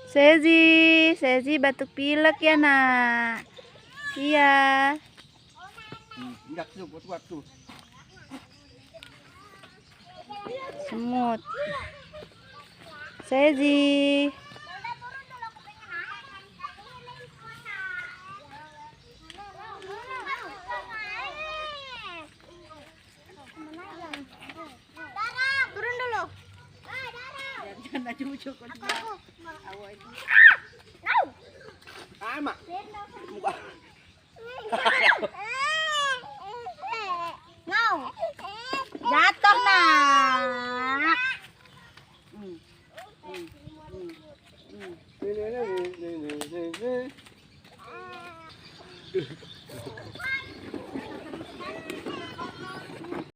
Sezi batuk pilek ya nak. Iya. Semut. Sezi. Turun dulu. Jangan cucu kan. Sama.